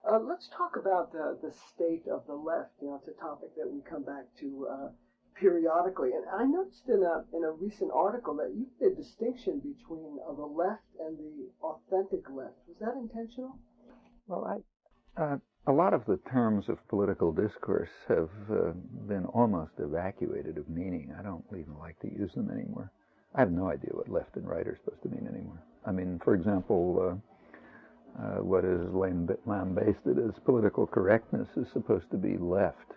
Let's talk about the state of the left. You know, it's a topic that we come back to periodically. And I noticed in a recent article that you made a distinction between the left and the authentic left. Was that intentional? Well, a lot of the terms of political discourse have been almost evacuated of meaning. I don't even like to use them anymore. I have no idea what left and right are supposed to mean anymore. I mean, for example, what is lambasted as political correctness is supposed to be left.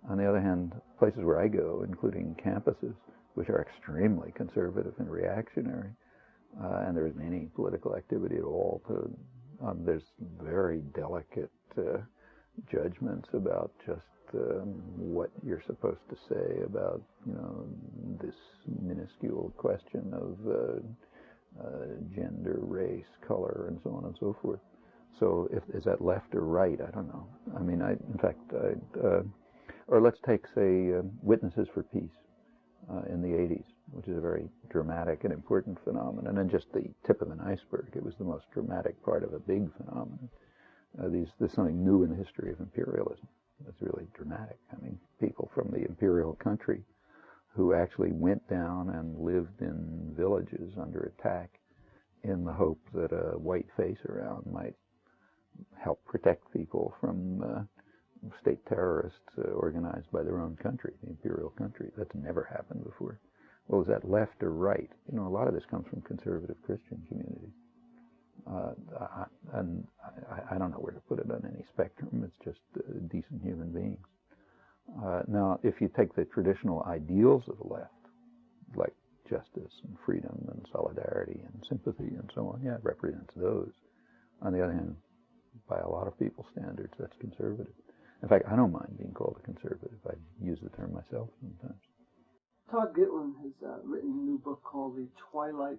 On the other hand, places where I go, including campuses, which are extremely conservative and reactionary, and there isn't any political activity at all. There's very delicate judgments about just what you're supposed to say about, this minuscule question of gender, race, color, and so on and so forth. So is that left or right? I don't know. I mean, or let's take, say, Witnesses for Peace in the 80s, which is a very dramatic and important phenomenon, and just the tip of an iceberg. It was the most dramatic part of a big phenomenon. There's something new in the history of imperialism. It's really dramatic. I mean, people from the imperial country who actually went down and lived in villages under attack in the hope that a white face around might help protect people from state terrorists organized by their own country, the imperial country. That's never happened before. Well, is that left or right? A lot of this comes from conservative Christian communities. And I don't know where to put it on any spectrum. It's just decent human beings. Now, if you take the traditional ideals of the left, like justice and freedom and solidarity and sympathy and so on, yeah, it represents those. On the other hand, by a lot of people's standards, that's conservative. In fact, I don't mind being called a conservative. I use the term myself sometimes. Todd Gitlin has written a new book called The Twilight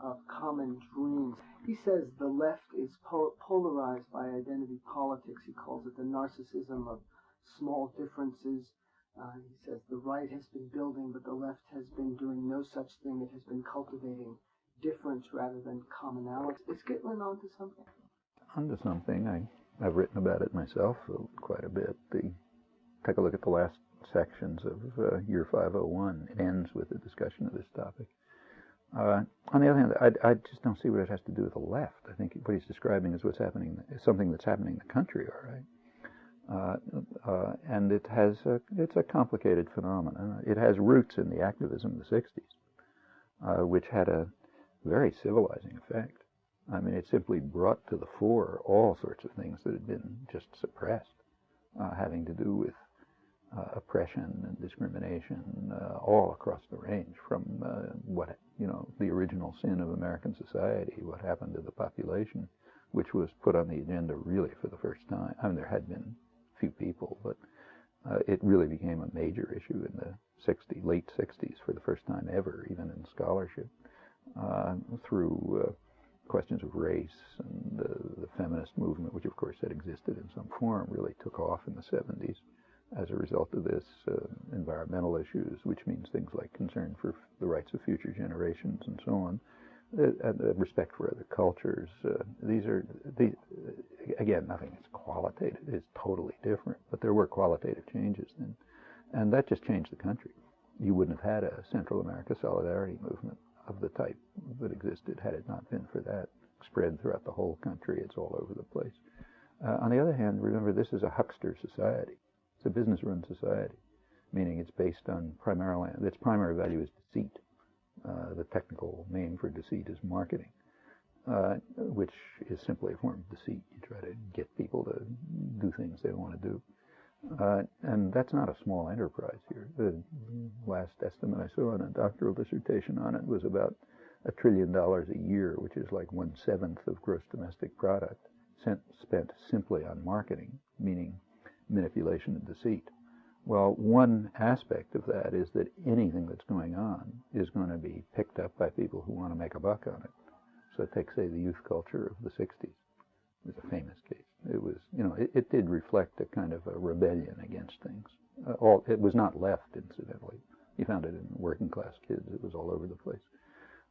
of Common Dreams. He says the left is polarized by identity politics. He calls it the narcissism of small differences. He says the right has been building, but the left has been doing no such thing. It has been cultivating difference rather than commonality. Is Gitlin onto something? Onto something. I've written about it myself quite a bit. Take a look at the last sections of Year 501. It ends with a discussion of this topic. On the other hand, I just don't see what it has to do with the left. I think what he's describing is something that's happening in the country, all right? And it's a complicated phenomenon. It has roots in the activism of the 60s, which had a very civilizing effect. I mean, it simply brought to the fore all sorts of things that had been just suppressed, having to do with oppression and discrimination all across the range, from the original sin of American society, what happened to the population, which was put on the agenda really for the first time. I mean, there had been a few people, but it really became a major issue in the late 60s for the first time ever, even in scholarship, through questions of race, and the feminist movement, which of course had existed in some form, really took off in the 70s as a result of this, environmental issues, which means things like concern for the rights of future generations and so on, respect for other cultures. Again, nothing is qualitative. It's totally different, but there were qualitative changes then, and that just changed the country. You wouldn't have had a Central America solidarity movement of the type that existed had it not been for that. Spread throughout the whole country. It's all over the place. On the other hand, remember, this is a huckster society. It's a business-run society, meaning it's based on its primary value is deceit. The technical name for deceit is marketing, which is simply a form of deceit. You try to get people to do things they want to do. And that's not a small enterprise here. The last estimate I saw in a doctoral dissertation on it was about $1 trillion a year, which is like 1/7 of gross domestic product, spent simply on marketing, meaning manipulation and deceit. Well, one aspect of that is that anything that's going on is going to be picked up by people who want to make a buck on it. So take, say, the youth culture of the 60s. It was a famous case. It was, it did reflect a kind of a rebellion against things. It was not left, incidentally. You found it in working class kids. It was all over the place.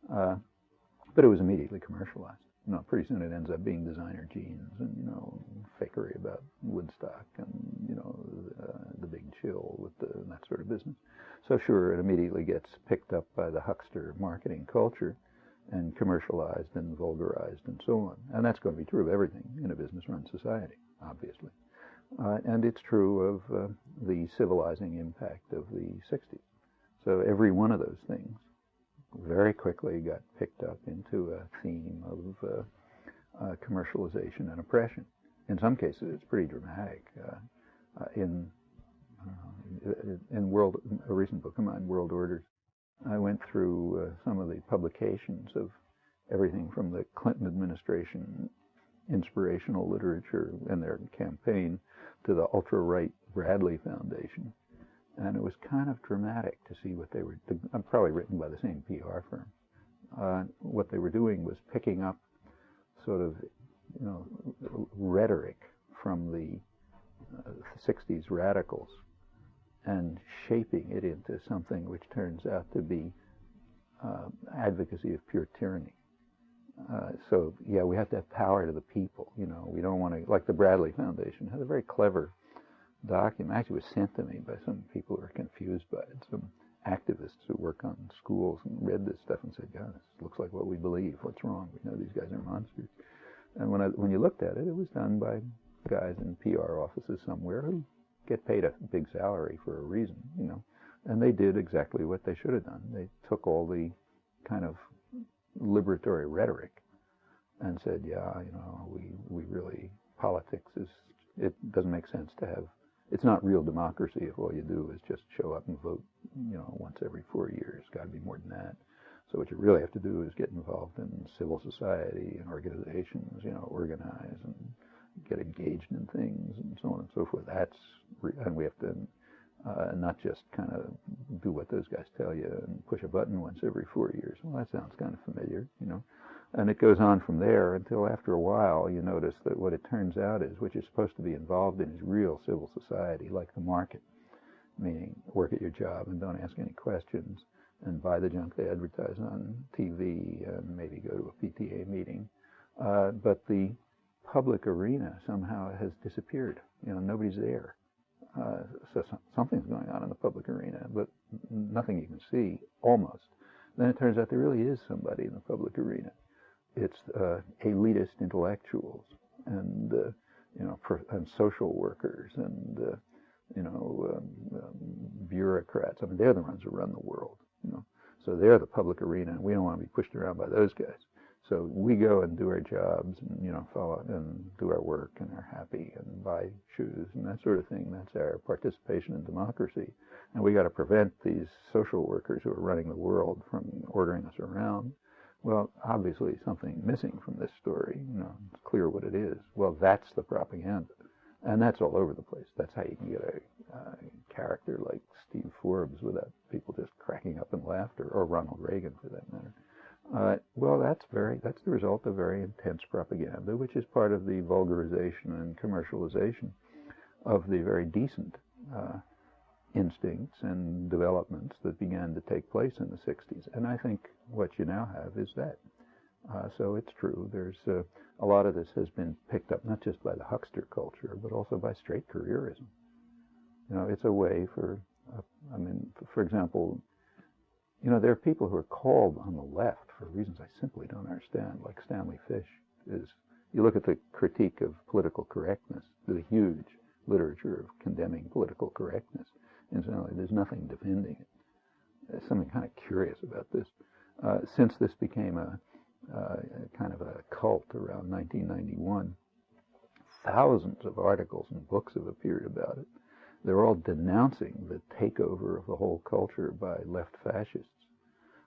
But it was immediately commercialized. You know, pretty soon it ends up being designer jeans and, you know, fakery about Woodstock and, you know, the Big Chill with that sort of business. So sure, it immediately gets picked up by the huckster marketing culture and commercialized and vulgarized and so on. And that's going to be true of everything in a business-run society, obviously. And it's true of the civilizing impact of the 60s. So every one of those things very quickly got picked up into a theme of commercialization and oppression. In some cases, it's pretty dramatic. In a recent book of mine, World Orders, I went through some of the publications of everything from the Clinton administration inspirational literature and their campaign to the ultra-right Bradley Foundation. And it was kind of dramatic to see what they were, probably written by the same PR firm. What they were doing was picking up sort of, you know, rhetoric from the 60s radicals and shaping it into something which turns out to be advocacy of pure tyranny. So, yeah, we have to have power to the people, you know. We don't want to, like the Bradley Foundation has a very clever document. Actually, it was sent to me by some people who are confused by it, some activists who work on schools and read this stuff and said, yeah, this looks like what we believe. What's wrong? We know these guys are monsters. And when you looked at it, it was done by guys in PR offices somewhere who get paid a big salary for a reason, you know. And they did exactly what they should have done. They took all the kind of liberatory rhetoric and said, yeah, you know, we really, politics is, it doesn't make sense to have, it's not real democracy if all you do is just show up and vote, you know, once every 4 years. It's got to be more than that. So what you really have to do is get involved in civil society and organizations, you know, organize and get engaged in things and so on and so forth. And we have to not just kind of do what those guys tell you and push a button once every 4 years. Well, that sounds kind of familiar, you know. And it goes on from there until after a while you notice that what it turns out is what you're supposed to be involved in is real civil society, like the market, meaning work at your job and don't ask any questions and buy the junk they advertise on TV and maybe go to a PTA meeting. But the public arena somehow has disappeared. You know, nobody's there. So something's going on in the public arena, but nothing you can see, almost. Then it turns out there really is somebody in the public arena. It's elitist intellectuals and, you know, and social workers and, you know, bureaucrats. I mean, they're the ones who run the world, you know. So they're the public arena, and we don't want to be pushed around by those guys. So we go and do our jobs and, you know, follow and do our work and are happy and buy shoes and that sort of thing. That's our participation in democracy. And we got to prevent these social workers who are running the world from ordering us around. Well, obviously something missing from this story. You know, it's clear what it is. Well, that's the propaganda. And that's all over the place. That's how you can get a character like Steve Forbes without people just cracking up in laughter, or Ronald Reagan for that matter. Well, that's the result of very intense propaganda, which is part of the vulgarization and commercialization of the very decent instincts and developments that began to take place in the 60s. And I think what you now have is that. So it's true. There's a lot of this has been picked up not just by the huckster culture, but also by straight careerism. You know, it's a way for, I mean, for example, you know, there are people who are called on the left for reasons I simply don't understand, like Stanley Fish is. You look at the critique of political correctness, the huge literature of condemning political correctness. Incidentally, there's nothing defending it. There's something kind of curious about this. Since this became a kind of a cult around 1991, thousands of articles and books have appeared about it. They're all denouncing the takeover of the whole culture by left fascists.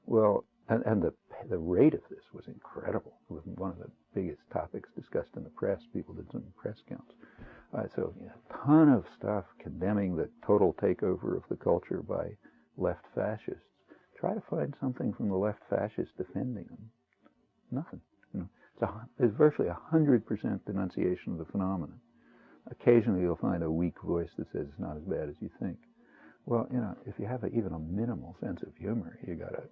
Well, and the rate of this was incredible. It was one of the biggest topics discussed in the press. People did some press counts. So a ton of stuff condemning the total takeover of the culture by left fascists. Try to find something from the left fascists defending them. Nothing. You know, there's virtually 100% denunciation of the phenomenon. Occasionally you'll find a weak voice that says it's not as bad as you think. Well, you know, if you have even a minimal sense of humor, you got to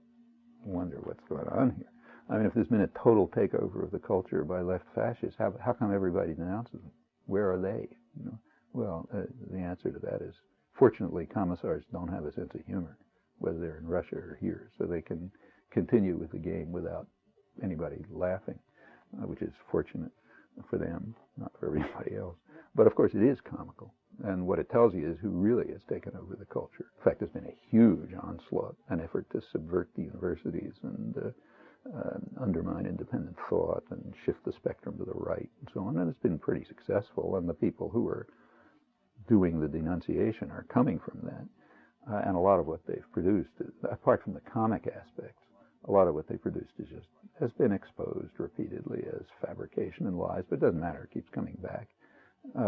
wonder what's going on here. I mean, if there's been a total takeover of the culture by left fascists, how come everybody denounces them? Where are they? You know? Well, the answer to that is, fortunately, commissars don't have a sense of humor, whether they're in Russia or here, so they can continue with the game without anybody laughing, which is fortunate for them, not for everybody else. But of course, it is comical, and what it tells you is who really has taken over the culture. In fact, there's been a huge onslaught, an effort to subvert the universities and undermine independent thought and shift the spectrum to the right and so on, and it's been pretty successful, and the people who are doing the denunciation are coming from that, and a lot of what they've produced, apart from the comic aspects, a lot of what they produced has been exposed repeatedly as fabrication and lies, but it doesn't matter, it keeps coming back,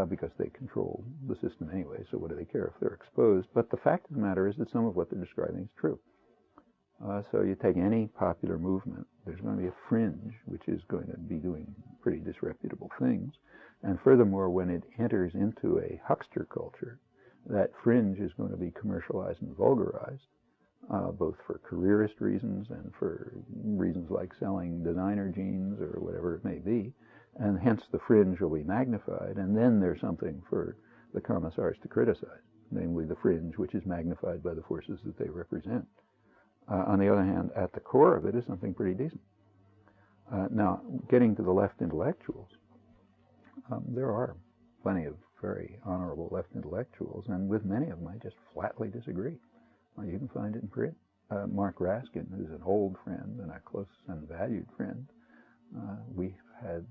because they control the system anyway, so what do they care if they're exposed? But the fact of the matter is that some of what they're describing is true. So you take any popular movement, there's going to be a fringe which is going to be doing pretty disreputable things. And furthermore, when it enters into a huckster culture, that fringe is going to be commercialized and vulgarized, both for careerist reasons and for reasons like selling designer jeans or whatever it may be. And hence the fringe will be magnified. And then there's something for the commissars to criticize, namely the fringe, which is magnified by the forces that they represent. On the other hand, at the core of it is something pretty decent. Now, getting to the left intellectuals, there are plenty of very honorable left intellectuals, and with many of them I just flatly disagree. You can find it in print. Mark Raskin, who's an old friend and a close and valued friend, we've had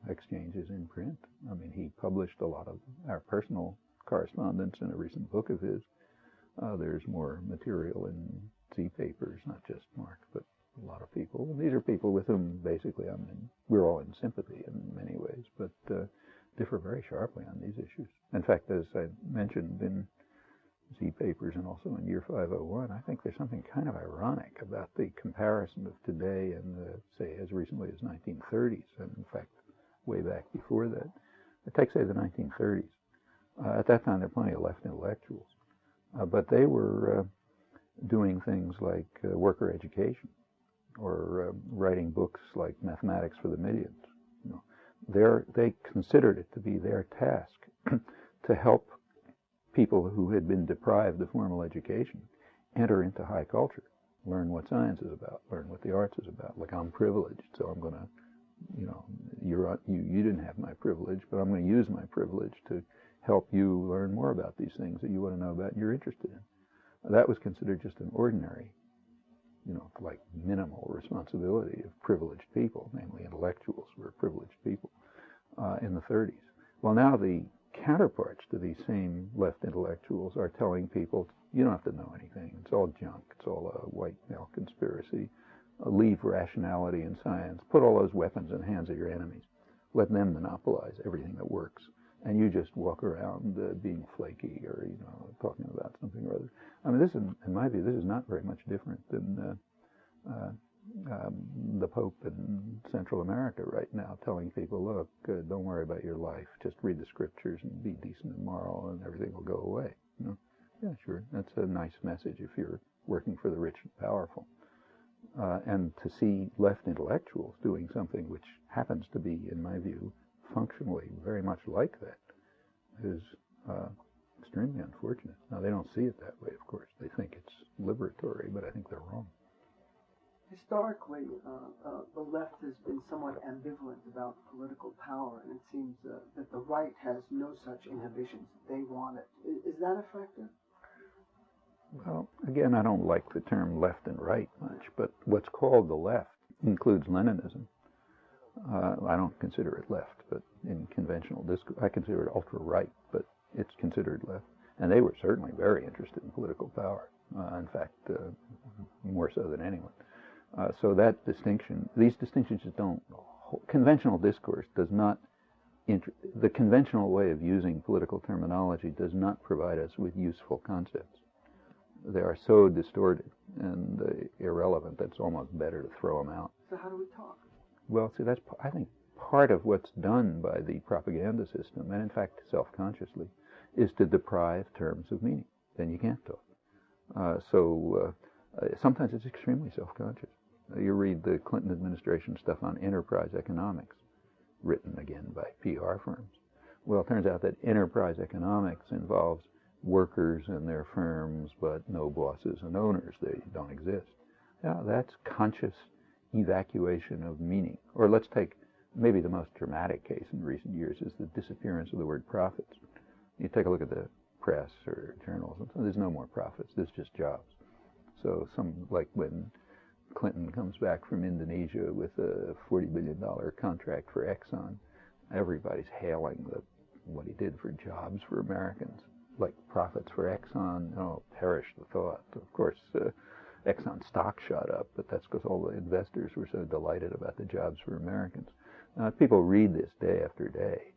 exchanges in print. I mean, he published a lot of our personal correspondence in a recent book of his. There's more material in papers, not just Mark, but a lot of people. And these are people with whom basically we're all in sympathy in many ways, but differ very sharply on these issues. In fact, as I mentioned in Z papers and also in Year 501, I think there's something kind of ironic about the comparison of today and, say, as recently as 1930s, and in fact, way back before that. Take, say, the 1930s. At that time, there were plenty of left intellectuals, but they were doing things like worker education or writing books like Mathematics for the Millions. You know, they considered it to be their task to help people who had been deprived of formal education enter into high culture, learn what science is about, learn what the arts is about. Like, I'm privileged, so I'm going to, you know, you didn't have my privilege, but I'm going to use my privilege to help you learn more about these things that you want to know about and you're interested in. That was considered just an ordinary, you know, like minimal responsibility of privileged people, namely intellectuals were privileged people in the 30s. Well, now the counterparts to these same left intellectuals are telling people, you don't have to know anything. It's all junk. It's all a white male conspiracy. Leave rationality and science. Put all those weapons in the hands of your enemies. Let them monopolize everything that works. And you just walk around being flaky or, you know, talking about something or other. I mean, this is, in my view, this is not very much different than the Pope in Central America right now telling people, look, don't worry about your life. Just read the scriptures and be decent and moral and everything will go away. You know? Yeah, sure. That's a nice message if you're working for the rich and powerful. And to see left intellectuals doing something which happens to be, in my view, functionally very much like that is extremely unfortunate. Now, they don't see it that way, of course. They think it's liberatory, but I think they're wrong. Historically, the left has been somewhat ambivalent about political power, and it seems that the right has no such inhibitions. They want it. Is that effective? Well, again, I don't like the term left and right much, but what's called the left includes Leninism. I don't consider it left, but in conventional discourse, I consider it ultra-right, but it's considered left. And they were certainly very interested in political power, in fact, more so than anyone. So that distinction, these distinctions just don't, conventional discourse does not, the conventional way of using political terminology does not provide us with useful concepts. They are so distorted and irrelevant that it's almost better to throw them out. So how do we talk? Well, see, that's, I think, part of what's done by the propaganda system, and in fact self-consciously, is to deprive terms of meaning. Then you can't talk. Sometimes it's extremely self-conscious. You read the Clinton administration stuff on enterprise economics, written again by PR firms. Well, it turns out that enterprise economics involves workers and their firms, but no bosses and owners. They don't exist. Now, that's conscious evacuation of meaning. Or let's take maybe the most dramatic case in recent years is the disappearance of the word profits. You take a look at the press or journals, and there's no more profits. There's just jobs. So like when Clinton comes back from Indonesia with a $40 billion contract for Exxon, everybody's hailing what he did for jobs for Americans. Like profits for Exxon, oh, perish the thought. Of course, Exxon stock shot up, but that's because all the investors were so delighted about the jobs for Americans. People read this day after day,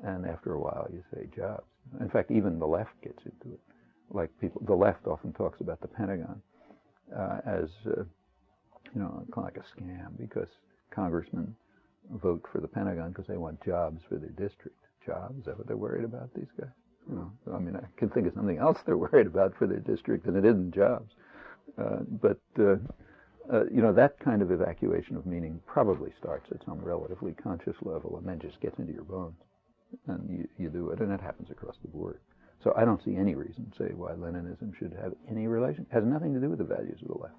and after a while you say jobs. In fact, even the left gets into it. Like the left often talks about the Pentagon as kind of like a scam, because congressmen vote for the Pentagon because they want jobs for their district. Jobs? Is that what they're worried about, these guys? I mean, I can think of something else they're worried about for their district, and it isn't jobs. But that kind of evacuation of meaning probably starts at some relatively conscious level and then just gets into your bones. And you do it, and it happens across the board. So I don't see any reason, say, why Leninism should have any relation. It has nothing to do with the values of the left.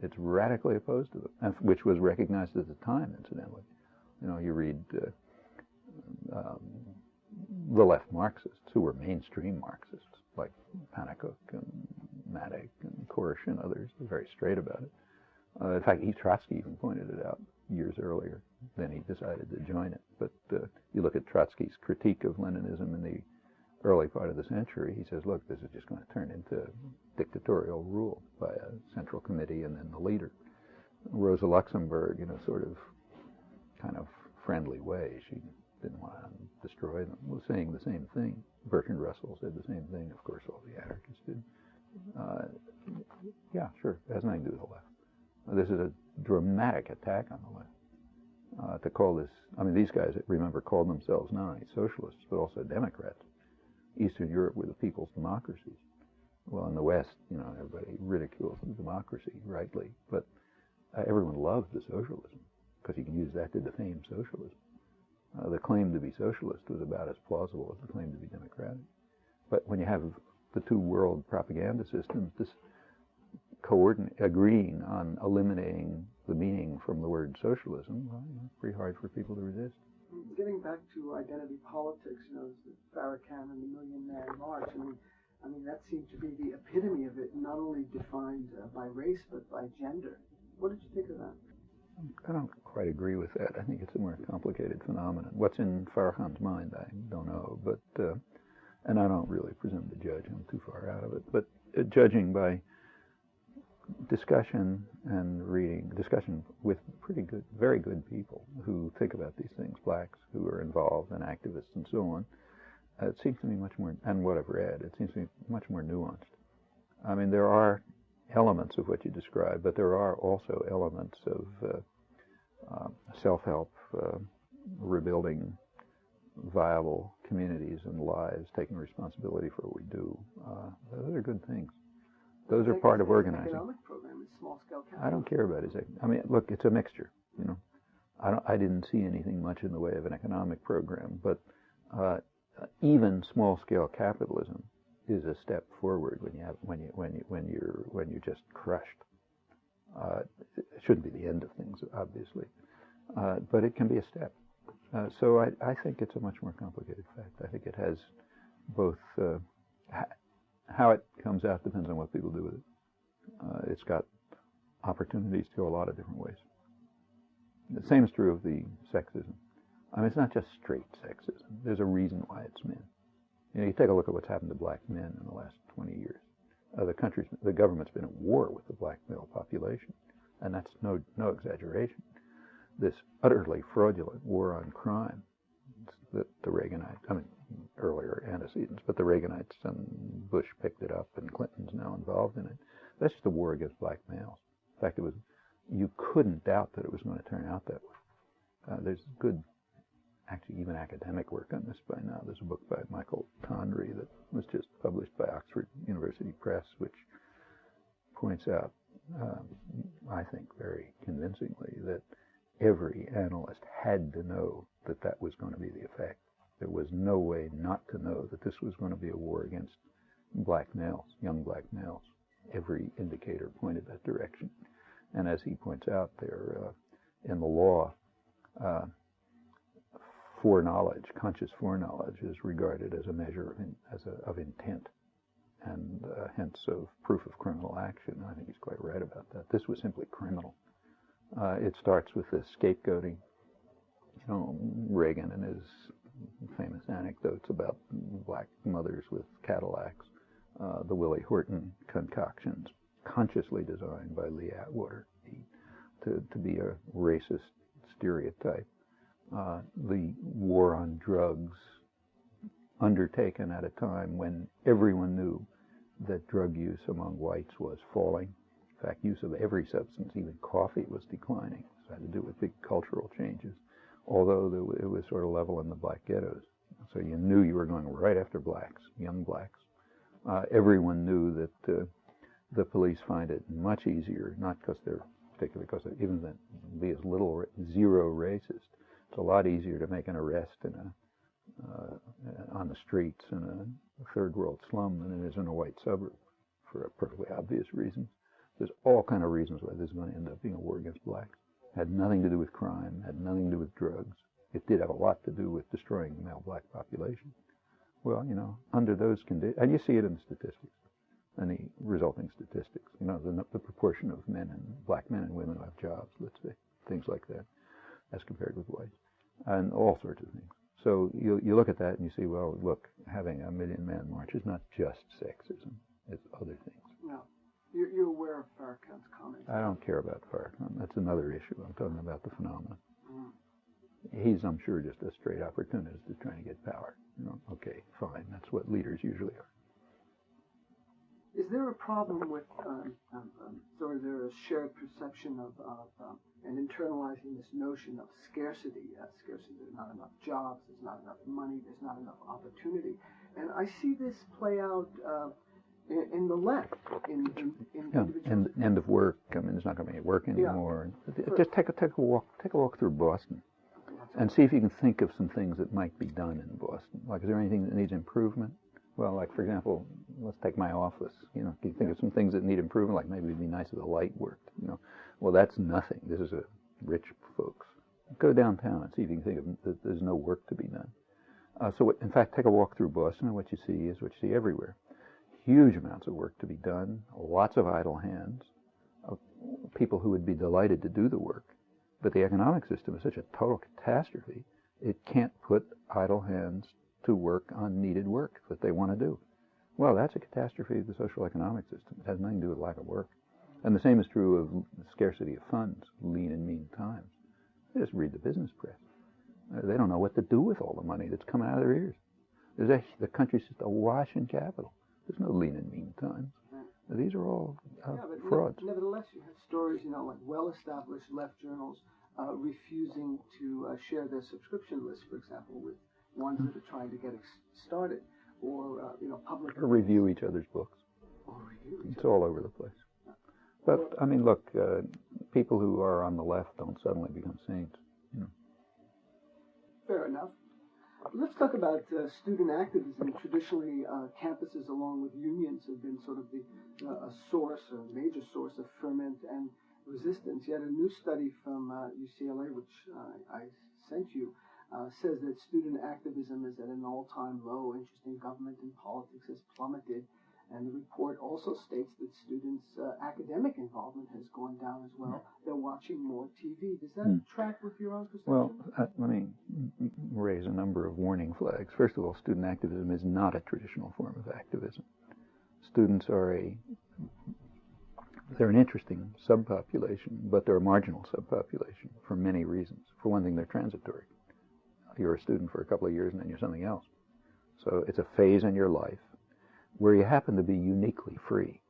It's radically opposed to them, which was recognized at the time, incidentally. You read the left Marxists, who were mainstream Marxists, like Pannekoek and Maddock and Korsch and others, were very straight about it. In fact, Trotsky even pointed it out years earlier. Then he decided to join it. But you look at Trotsky's critique of Leninism in the early part of the century, he says, look, this is just going to turn into dictatorial rule by a central committee and then the leader. Rosa Luxemburg, in a sort of kind of friendly way, she didn't want to destroy them, was saying the same thing. Bertrand Russell said the same thing. Of course, all the anarchists did. Yeah, sure, it has nothing to do with the left. This is a dramatic attack on the left. To call this, I mean, these guys, remember, called themselves not only socialists, but also Democrats. Eastern Europe were the people's democracies. Well, in the West, everybody ridicules the democracy, rightly, but everyone loved the socialism, because you can use that to defame socialism. The claim to be socialist was about as plausible as the claim to be democratic. But when you have the two world propaganda systems agreeing on eliminating the meaning from the word socialism, well, it's pretty hard for people to resist. Getting back to identity politics, the Farrakhan and the Million Man March, I mean that seemed to be the epitome of it, not only defined by race, but by gender. What did you think of that? I don't quite agree with that. I think it's a more complicated phenomenon. What's in Farrakhan's mind, I don't know, but and I don't really presume to judge. I'm too far out of it. But judging by discussion and reading, discussion with very good people who think about these things, blacks who are involved and activists and so on, it seems to me much more, and what I've read, it seems to me much more nuanced. I mean, there are elements of what you described, but there are also elements of self-help, rebuilding viable communities and lives, taking responsibility for what we do. Those are good things. Those are part of organizing. Economic program is small-scale capitalism. I don't care about his. I mean, look, it's a mixture. I didn't see anything much in the way of an economic program, but even small-scale capitalism is a step forward when you're just crushed. It shouldn't be the end of things, obviously, but it can be a step. So I think it's a much more complicated fact. I think it has both. How it comes out depends on what people do with it. It's got opportunities to go a lot of different ways. The same is true of the sexism. I mean, it's not just straight sexism. There's a reason why it's men. You take a look at what's happened to black men in the last 20 years. The government's been at war with the black male population, and that's no exaggeration. This utterly fraudulent war on crime that the Reaganites, earlier antecedents, but the Reaganites and Bush picked it up, and Clinton's now involved in it. That's just a war against black males. In fact, you couldn't doubt that it was going to turn out that way. There's good, actually, even academic work on this by now. There's a book by Michael Tondry that was just published by Oxford University Press, which points out I think very convincingly, that every analyst had to know that that was going to be the effect. There was no way not to know that this was going to be a war against black males, young black males. Every indicator pointed that direction. And as he points out there, in the law, foreknowledge, conscious foreknowledge, is regarded as a measure of intent, and hence of proof of criminal action. I think he's quite right about that. This was simply criminal. It starts with the scapegoating. You know, Reagan and his famous anecdotes about black mothers with Cadillacs, the Willie Horton concoctions, consciously designed by Lee Atwater to be a racist stereotype. The war on drugs, undertaken at a time when everyone knew that drug use among whites was falling. In fact, use of every substance, even coffee, was declining. It had to do with big cultural changes, although it was sort of level in the black ghettos. So you knew you were going right after blacks, young blacks. Everyone knew that the police find it much easier, not because they're particularly, because even that be as little zero racist. It's a lot easier to make an arrest on the streets in a third world slum than it is in a white suburb, for perfectly obvious reasons. There's all kind of reasons why this is going to end up being a war against blacks. It had nothing to do with crime, had nothing to do with drugs. It did have a lot to do with destroying the male black population. Well, you know, under those conditions, and you see it in the statistics, and the resulting statistics, you know, the proportion of black men and women who have jobs, let's say, things like that, as compared with whites, and all sorts of things. So you look at that and you see, well, look, having a million-man march is not just sexism, it's other things. No. You're aware of Farrakhan's comments? I don't care about Farrakhan. That's another issue. I'm talking about the phenomenon. He's, I'm sure, just a straight opportunist who's trying to get power. You know, okay, fine. That's what leaders usually are. Is there a problem with, or is there a shared perception of and internalizing this notion of scarcity? Scarcity, there's not enough jobs, there's not enough money, there's not enough opportunity. And I see this play out in the left, in end of work. I mean, there's not going to be any work anymore. Yeah. Just take a walk through Boston, and see if you can think of some things that might be done in Boston. Like, is there anything that needs improvement? Well, like, for example, let's take my office. You know, can you think of some things that need improvement? Like, maybe it'd be nice if the light worked. You know, well, that's nothing. This is a rich folks. Go downtown and see if you can think of that. There's no work to be done. So, in fact, take a walk through Boston, and what you see is what you see everywhere. Huge amounts of work to be done, lots of idle hands, people who would be delighted to do the work. But the economic system is such a total catastrophe, it can't put idle hands to work on needed work that they want to do. Well, that's a catastrophe of the social economic system. It has nothing to do with lack of work. And the same is true of scarcity of funds, lean and mean times. They just read the business press. They don't know what to do with all the money that's coming out of their ears. The country's just awash in capital. There's no lean and mean times. These are all frauds. Nevertheless, you have stories, you know, like well-established left journals refusing to share their subscription list, for example, with ones that are trying to get started, or you know, public. Or review each other's books. It's all over the place. But I mean, look, people who are on the left don't suddenly become saints. You know. Fair enough. Let's talk about student activism. Traditionally, campuses, along with unions, have been sort of a source, a major source of ferment and resistance. Yet a new study from UCLA, which I sent you, says that student activism is at an all-time low. Interest in government and politics has plummeted. And the report also states that students' academic involvement has gone down as well. They're watching more TV. Does that track with your own perception? Well, let me raise a number of warning flags. First of all, student activism is not a traditional form of activism. Students are they're an interesting subpopulation, but they're a marginal subpopulation for many reasons. For one thing, they're transitory. You're a student for a couple of years and then you're something else. So it's a phase in your life where you happen to be uniquely free.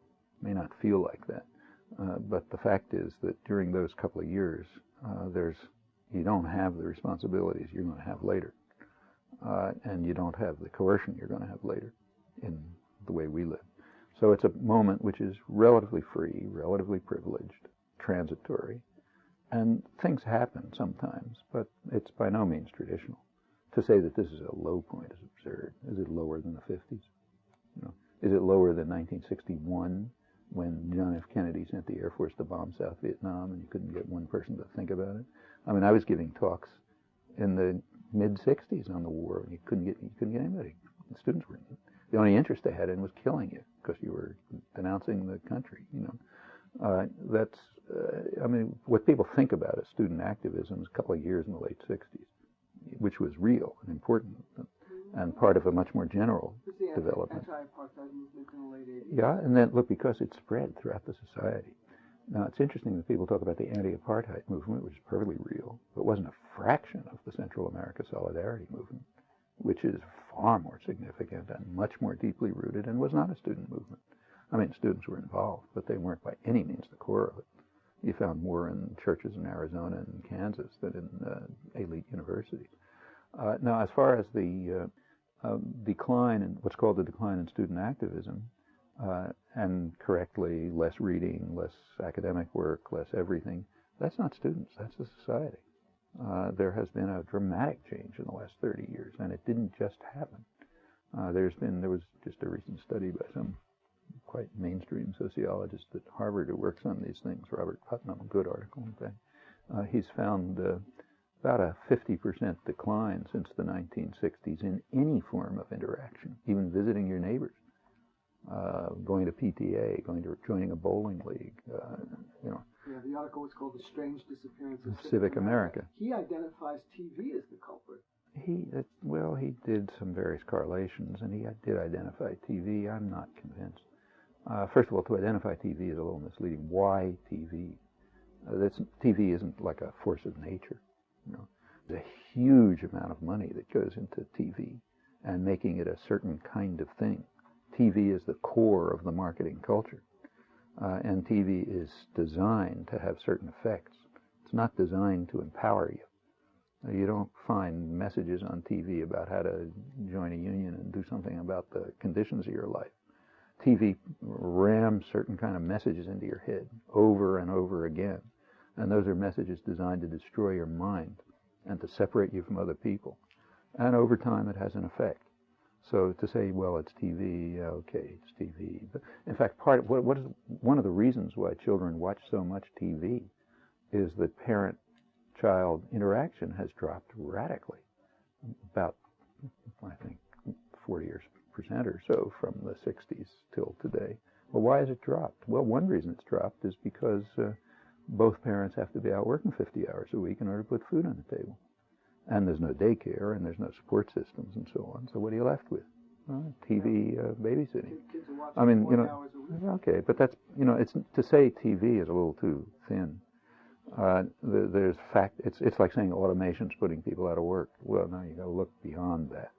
It may not feel like that, but the fact is that during those couple of years, you don't have the responsibilities you're going to have later, and you don't have the coercion you're going to have later in the way we live. So it's a moment which is relatively free, relatively privileged, transitory, and things happen sometimes, but it's by no means traditional. To say that this is a low point is absurd. Is it lower than the 50s? No. Is it lower than 1961 when John F. Kennedy sent the Air Force to bomb South Vietnam and you couldn't get one person to think about it? I mean, I was giving talks in the mid-60s on the war, and you couldn't get anybody. The students were the only interest they had in was killing you because you were denouncing the country. I mean, what people think about as student activism is a couple of years in the late 60s, which was real and important and part of a much more general development. Anti-apartheid movement in the late 80s. Yeah, and then look, because it spread throughout the society. Now, it's interesting that people talk about the anti-apartheid movement, which is perfectly real, but wasn't a fraction of the Central America Solidarity movement, which is far more significant and much more deeply rooted and was not a student movement. I mean, students were involved, but they weren't by any means the core of it. You found more in churches in Arizona and Kansas than in elite universities. Now, as far as the decline in what's called the decline in student activism, and correctly, less reading, less academic work, less everything, that's not students, that's the society. There has been a dramatic change in the last 30 years, and it didn't just happen. There was just a recent study by some quite mainstream sociologist at Harvard who works on these things, Robert Putnam, good article in fact. He's found about a 50% decline since the 1960s in any form of interaction, even visiting your neighbors, going to PTA, joining a bowling league, Yeah, the article was called "The Strange Disappearance of Civic America." He identifies TV as the culprit. He did some various correlations, and he did identify TV. I'm not convinced. First of all, to identify TV is a little misleading. Why TV? TV isn't like a force of nature. There's a huge amount of money that goes into TV and making it a certain kind of thing. TV is the core of the marketing culture, and TV is designed to have certain effects. It's not designed to empower you. You don't find messages on TV about how to join a union and do something about the conditions of your life. TV rams certain kind of messages into your head over and over again, and those are messages designed to destroy your mind and to separate you from other people. And over time, it has an effect. So to say, well, it's TV, yeah, okay, it's TV. But in fact, one of the reasons why children watch so much TV is that parent-child interaction has dropped radically, about, I think, 40% or so from the 60s till today. Well, why has it dropped? Well, one reason it's dropped is because both parents have to be out working 50 hours a week in order to put food on the table. And there's no daycare, and there's no support systems, and so on. So what are you left with? TV babysitting. Kids are watching I mean, 40 hours a week. Okay, but that's, it's to say TV is a little too thin. There's fact. It's like saying automation's putting people out of work. Well, no, you got to look beyond that.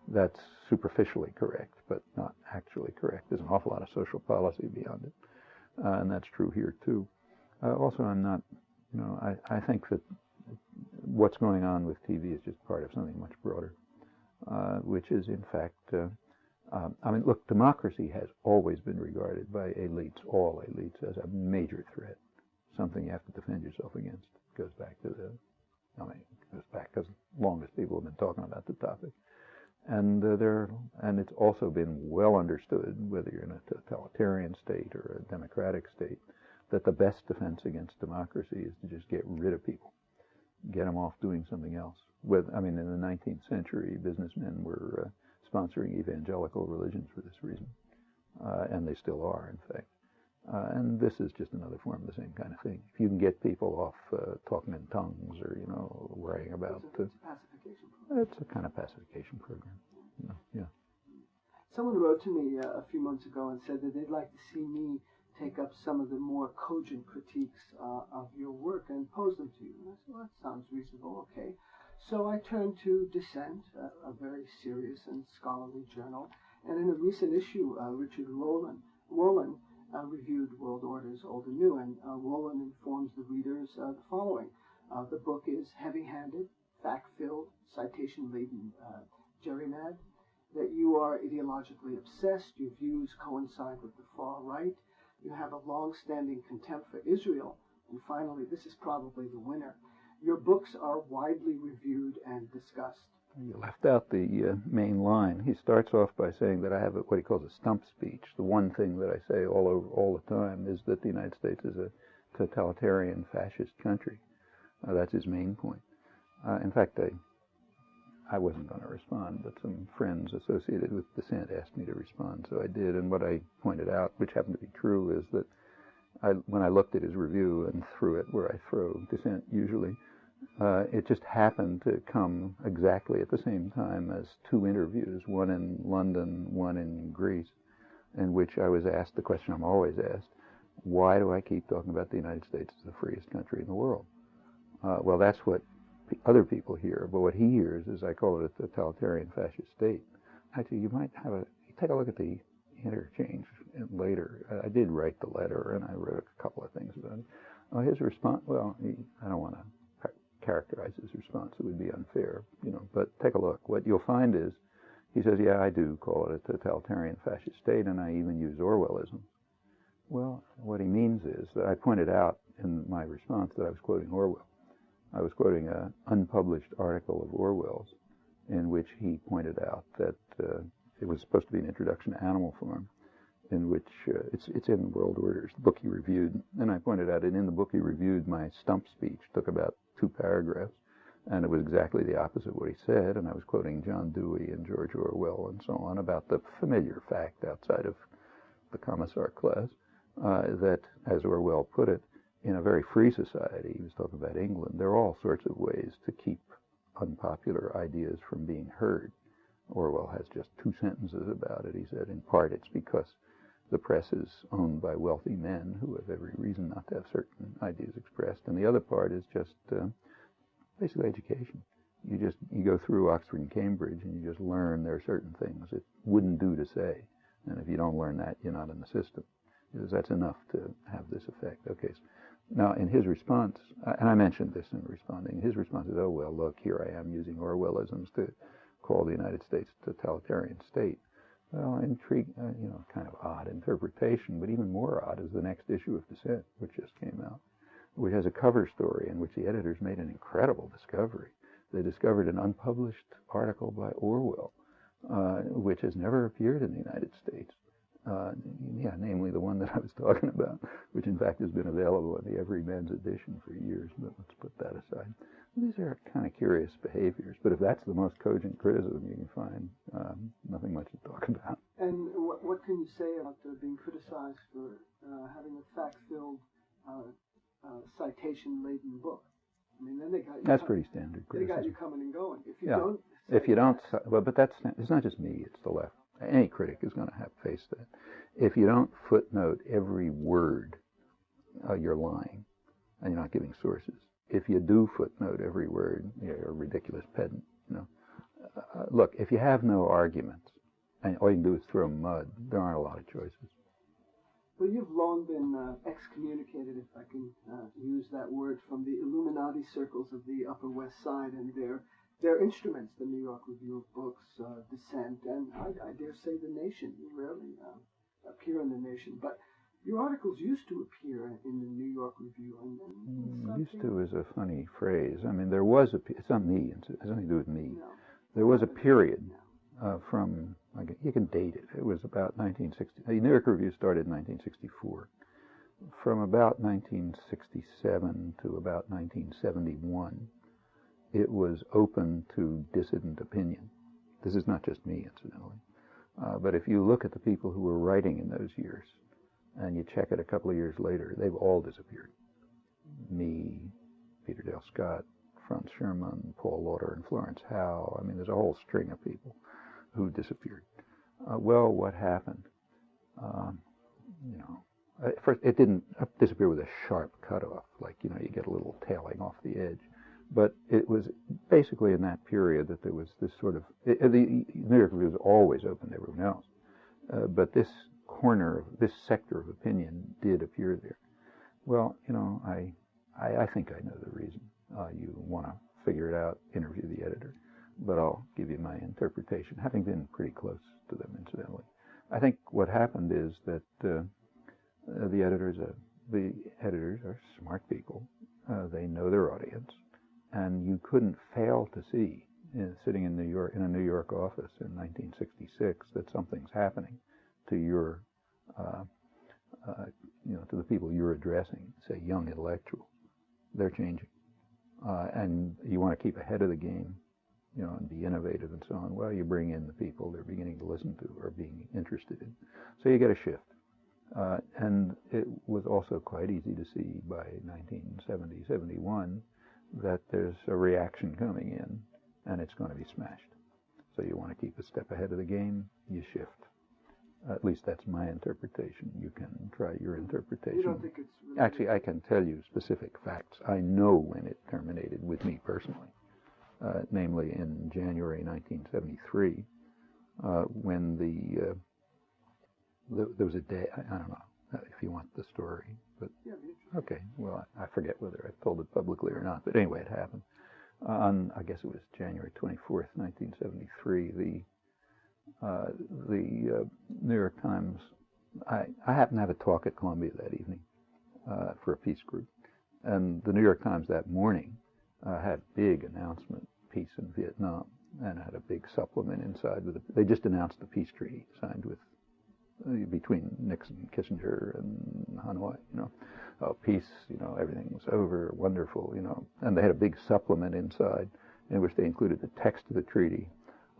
That's superficially correct, but not actually correct. There's an awful lot of social policy beyond it, and that's true here too. Also, I'm not. I think that what's going on with TV is just part of something much broader, which is, in fact, look, democracy has always been regarded by elites, all elites, as a major threat, something you have to defend yourself against. It goes back as long as people have been talking about the topic. And it's also been well understood, whether you're in a totalitarian state or a democratic state, that the best defense against democracy is to just get rid of people. Get them off doing something else. In the 19th century, businessmen were sponsoring evangelical religions for this reason, and they still are, in fact. And this is just another form of the same kind of thing. If you can get people off talking in tongues or worrying about, it's a pacification program. It's a kind of pacification program. Yeah. Someone wrote to me a few months ago and said that they'd like to see me take up some of the more cogent critiques of your work and pose them to you. And I said, well, that sounds reasonable, okay. So I turned to Dissent, a very serious and scholarly journal, and in a recent issue, Richard Wolin reviewed World Orders Old and New, and Wolin informs the readers the following. The book is heavy-handed, fact-filled, citation-laden, gerrymandered, that you are ideologically obsessed, your views coincide with the far right, you have a long-standing contempt for Israel, and finally, this is probably the winner, your books are widely reviewed and discussed. You left out the main line. He starts off by saying that I have what he calls a stump speech. The one thing that I say all the time is that the United States is a totalitarian fascist country. That's his main point. In fact, I wasn't going to respond, but some friends associated with dissent asked me to respond, so I did. And what I pointed out, which happened to be true, is that when I looked at his review and threw it where I throw dissent usually, it just happened to come exactly at the same time as two interviews, one in London, one in Greece, in which I was asked the question I'm always asked: why do I keep talking about the United States as the freest country in the world? Well, that's what other people hear, but what he hears is I call it a totalitarian fascist state. Actually, you might take a look at the interchange later. I did write the letter, and I wrote a couple of things about it. His response, well, I don't want to characterize his response. It would be unfair, but take a look. What you'll find is, he says, yeah, I do call it a totalitarian fascist state, and I even use Orwellism. Well, what he means is that I pointed out in my response that I was quoting Orwell. I was quoting an unpublished article of Orwell's in which he pointed out that it was supposed to be an introduction to Animal Farm, in which it's in World Orders, the book he reviewed, and I pointed out that in the book he reviewed, my stump speech took about 2 paragraphs, and it was exactly the opposite of what he said, and I was quoting John Dewey and George Orwell and so on about the familiar fact outside of the commissar class that, as Orwell put it, in a very free society, he was talking about England, there are all sorts of ways to keep unpopular ideas from being heard. Orwell has just 2 sentences about it. He said, in part, it's because the press is owned by wealthy men who have every reason not to have certain ideas expressed. And the other part is just basically education. You go through Oxford and Cambridge and you just learn there are certain things it wouldn't do to say. And if you don't learn that, you're not in the system. Because that's enough to have this effect. Okay. So now, in his response, and I mentioned this in responding, his response is, oh, well, look, here I am using Orwellisms to call the United States a totalitarian state. Well, kind of odd interpretation, but even more odd is the next issue of Dissent, which just came out, which has a cover story in which the editors made an incredible discovery. They discovered an unpublished article by Orwell, which has never appeared in the United States. Namely the one that I was talking about, which in fact has been available in the Everyman's edition for years, but let's put that aside. These are kind of curious behaviors, but if that's the most cogent criticism, you can find nothing much to talk about. And what can you say about being criticized for having a fact-filled, citation-laden book? I mean, then they got you. That's pretty standard criticism. They got you coming and going. If you don't, but it's not just me; it's the left. Any critic is going to have to face that. If you don't footnote every word, you're lying, and you're not giving sources. If you do footnote every word, you're a ridiculous pedant. Look, if you have no arguments, and all you can do is throw mud, there aren't a lot of choices. Well, you've long been excommunicated, if I can use that word, from the Illuminati circles of the Upper West Side and their instruments, the New York Review of Books, Dissent, and I dare say the Nation. You rarely appear in the Nation, but your articles used to appear in the New York Review. Used to is a funny phrase. I mean, there was it's not me, it has nothing to do with me. No. There was a period from, you can date it, it was about 1960. The New York Review started in 1964. From about 1967 to about 1971, it was open to dissident opinion. This is not just me, incidentally. But if you look at the people who were writing in those years, and you check it a couple of years later, they've all disappeared. Me, Peter Dale Scott, Franz Sherman, Paul Lauder, and Florence Howe. I mean, there's a whole string of people who disappeared. Well, what happened? First, it didn't disappear with a sharp cutoff, like, you get a little tailing off the edge. But it was basically in that period that there was this sort of, the New York Review was always open to everyone else. But this this sector of opinion did appear there. Well, I think I know the reason. You want to figure it out, interview the editor. but I'll give you my interpretation, having been pretty close to them, incidentally. I think what happened is that the editors are smart people. They know their audience, and you couldn't fail to see, sitting in New York in a New York office in 1966, that something's happening to your, to the people you're addressing, say young intellectuals. They're changing, and you want to keep ahead of the game, and be innovative and so on. Well, you bring in the people they're beginning to listen to or being interested in, so you get a shift. And it was also quite easy to see by 1970, 71 that there's a reaction coming in, and it's going to be smashed. So you want to keep a step ahead of the game, you shift. At least that's my interpretation. You can try your interpretation. You don't think it's really Actually, I can tell you specific facts. I know when it terminated with me personally, namely in January 1973, when there was a day, I don't know if you want the story, but Yeah, okay, well, I forget whether I told it publicly or not, but anyway, it happened. On, I guess it was January 24th, 1973, the New York Times, I happened to have a talk at Columbia that evening for a peace group, and the New York Times that morning had a big announcement, peace in Vietnam, and had a big supplement inside. They just announced the peace treaty signed between Nixon, Kissinger, and Hanoi, peace, everything was over, wonderful, and they had a big supplement inside in which they included the text of the treaty,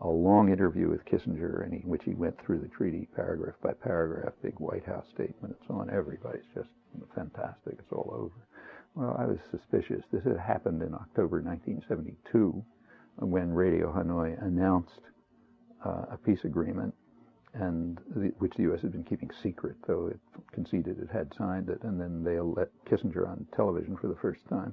a long interview with Kissinger, in which he went through the treaty paragraph by paragraph, big White House statement, and so on. Everybody's just fantastic, it's all over. Well, I was suspicious. This had happened in October 1972 when Radio Hanoi announced a peace agreement, and which the U.S. had been keeping secret, though it conceded it had signed it, and then they let Kissinger on television for the first time,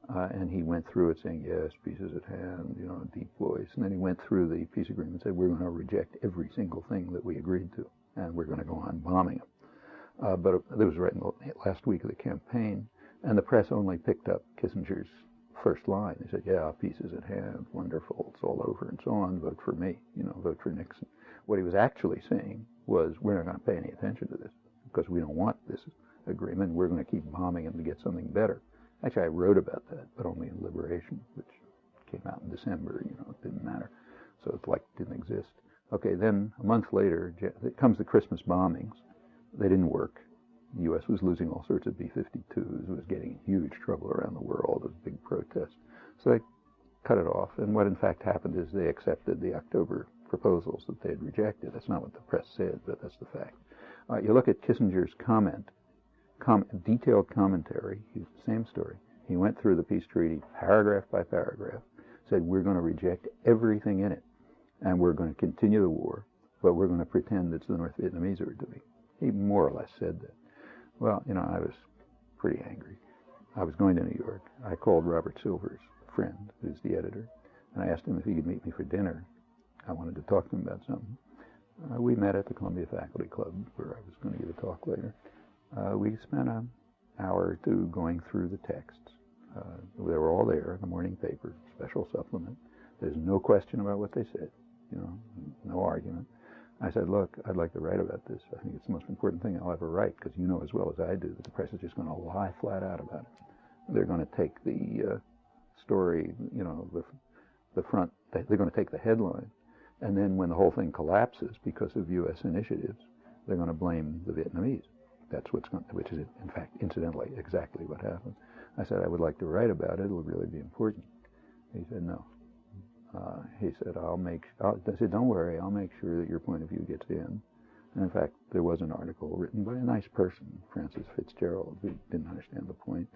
and he went through it saying, yes, peace is at hand, a deep voice, and then he went through the peace agreement and said, we're going to reject every single thing that we agreed to, and we're going to go on bombing them. But it was right in the last week of the campaign, and the press only picked up Kissinger's first line. They said, yeah, peace is at hand, wonderful, it's all over, and so on, vote for me, vote for Nixon. What he was actually saying was, we're not going to pay any attention to this because we don't want this agreement. We're going to keep bombing them to get something better. Actually, I wrote about that, but only in Liberation, which came out in December. It didn't matter. So it's like it didn't exist. Okay, then a month later, comes the Christmas bombings. They didn't work. The U.S. was losing all sorts of B-52s. It was getting in huge trouble around the world. There was a big protest. So they cut it off. And what in fact happened is they accepted the October proposals that they had rejected. That's not what the press said, but that's the fact. You look at Kissinger's detailed commentary, same story. He went through the peace treaty paragraph by paragraph, said we're going to reject everything in it, and we're going to continue the war, but we're going to pretend it's the North Vietnamese who are doing it. He more or less said that. Well, I was pretty angry. I was going to New York. I called Robert Silver's friend, who's the editor, and I asked him if he could meet me for dinner. I wanted to talk to him about something. We met at the Columbia Faculty Club, where I was going to give a talk later. We spent an hour or two going through the texts. They were all there in the morning paper, special supplement. There's no question about what they said, no argument. I said, look, I'd like to write about this. I think it's the most important thing I'll ever write, because you know as well as I do that the press is just going to lie flat out about it. They're going to take the story, the front, they're going to take the headline, and then when the whole thing collapses because of U.S. initiatives, they're going to blame the Vietnamese. That's which is, in fact, incidentally, exactly what happened. I said, I would like to write about it. It'll really be important. He said, no. He said, I said, don't worry. I'll make sure that your point of view gets in. And in fact, there was an article written by a nice person, Frances Fitzgerald, who didn't understand the point.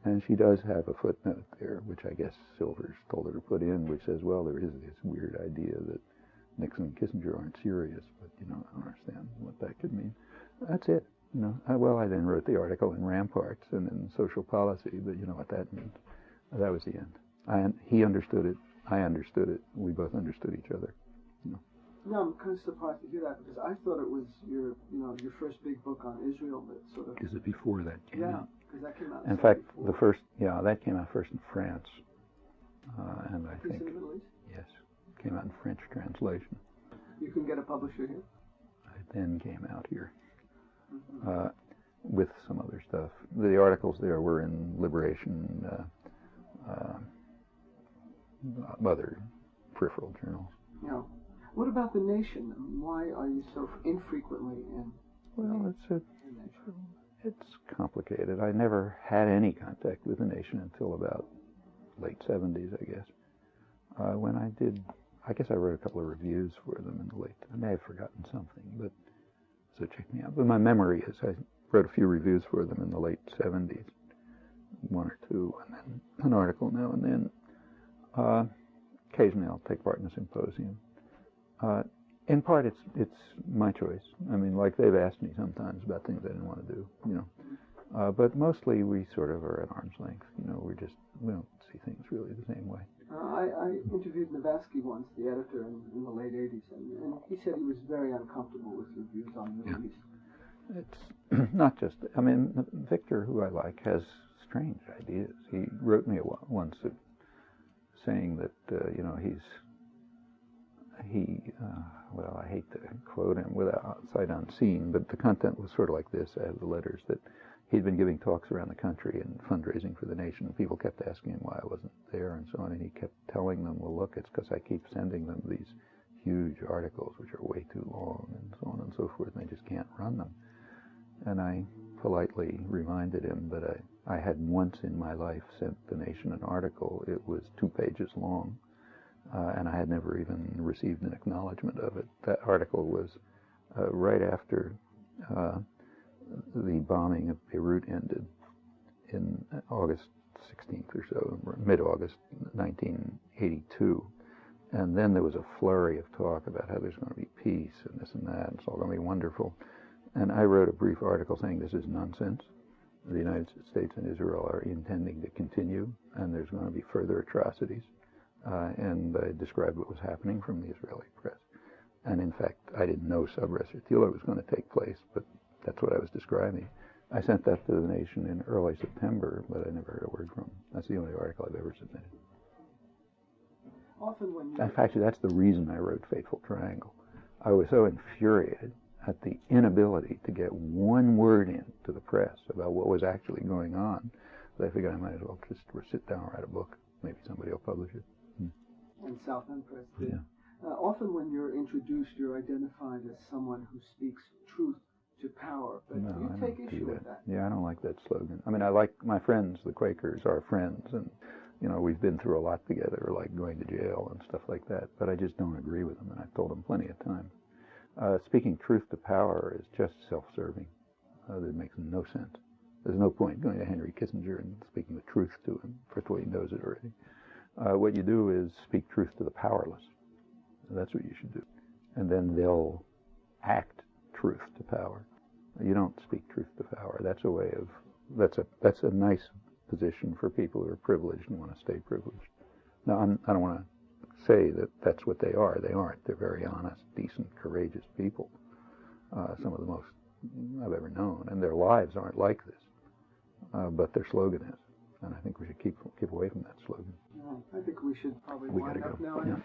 And she does have a footnote there, which I guess Silvers told her to put in, which says, well, there is this weird idea that Nixon and Kissinger aren't serious, but, I don't understand what that could mean. That's it. I then wrote the article in Ramparts and in Social Policy, but you know what that means. That was the end. He understood it. I understood it. We both understood each other. No, I'm kind of surprised to hear that, because I thought it was your first big book on Israel that sort of. Is it before that came out? Yeah, because that came out. In fact, that came out first in France, and I think. In the Middle East? Yes. came out in French translation. You can get a publisher here? I then came out here with some other stuff. The articles there were in Liberation, other peripheral journals. Yeah. What about the Nation? I mean, why are you so infrequently in? Well, it's complicated. I never had any contact with the Nation until about late 70s, I guess. When I did, I guess I wrote a couple of reviews for them in the late. I may have forgotten something, but so check me out. But my memory is I wrote a few reviews for them in the late 70s, one or two, and then an article now and then. Occasionally I'll take part in a symposium. In part, it's my choice. I mean, like they've asked me sometimes about things I didn't want to do, you know. But mostly we sort of are at arm's length. You know, we don't see things really the same way. I interviewed Navasky once, the editor, in the late 80s, and he said he was very uncomfortable with your views on the Middle East. It's not just, I mean, Victor, who I like, has strange ideas. He wrote me once saying that, you know, well, I hate to quote him without sight unseen, but the content was sort of like this. I have the letters that he'd been giving talks around the country and fundraising for the Nation, and people kept asking him why I wasn't there and so on, and he kept telling them, well, look, it's because I keep sending them these huge articles which are way too long and so on and so forth, and they just can't run them. And I politely reminded him that I had once in my life sent the Nation an article. It was 2 pages long, and I had never even received an acknowledgement of it. That article was right after the bombing of Beirut ended in August 16th or so, mid-August 1982. And then there was a flurry of talk about how there's going to be peace and this and that, and it's all going to be wonderful. And I wrote a brief article saying this is nonsense. The United States and Israel are intending to continue, and there's going to be further atrocities. And I described what was happening from the Israeli press. And in fact, I didn't know sub-Resitila was going to take place, but that's what I was describing. I sent that to the Nation in early September, but I never heard a word from them. That's the only article I've ever submitted. Often when in fact, that's the reason I wrote Fateful Triangle. I was so infuriated at the inability to get one word in to the press about what was actually going on that I figured I might as well just sit down and write a book. Maybe somebody will publish it. And South End Press did. Yeah. Often when you're introduced, you're identified as someone who speaks truth to power, but No, you take issue with that. Yeah, I don't like that slogan. I mean, I like my friends, the Quakers, are friends, and you know, we've been through a lot together, like going to jail and stuff like that, but I just don't agree with them, and I've told them plenty of times. Speaking truth to power is just self-serving. It makes no sense. There's no point going to Henry Kissinger and speaking the truth to him. First of all, he knows it already. What you do is speak truth to the powerless. That's what you should do. And then they'll act truth to power. You don't speak truth to power. That's a way of, that's a nice position for people who are privileged and want to stay privileged. Now, I don't want to say that that's what they are. They aren't. They're very honest, decent, courageous people. Some of the most I've ever known. And their lives aren't like this. But their slogan is. And I think we should keep away from that slogan. I think we should probably wind up now. Yeah.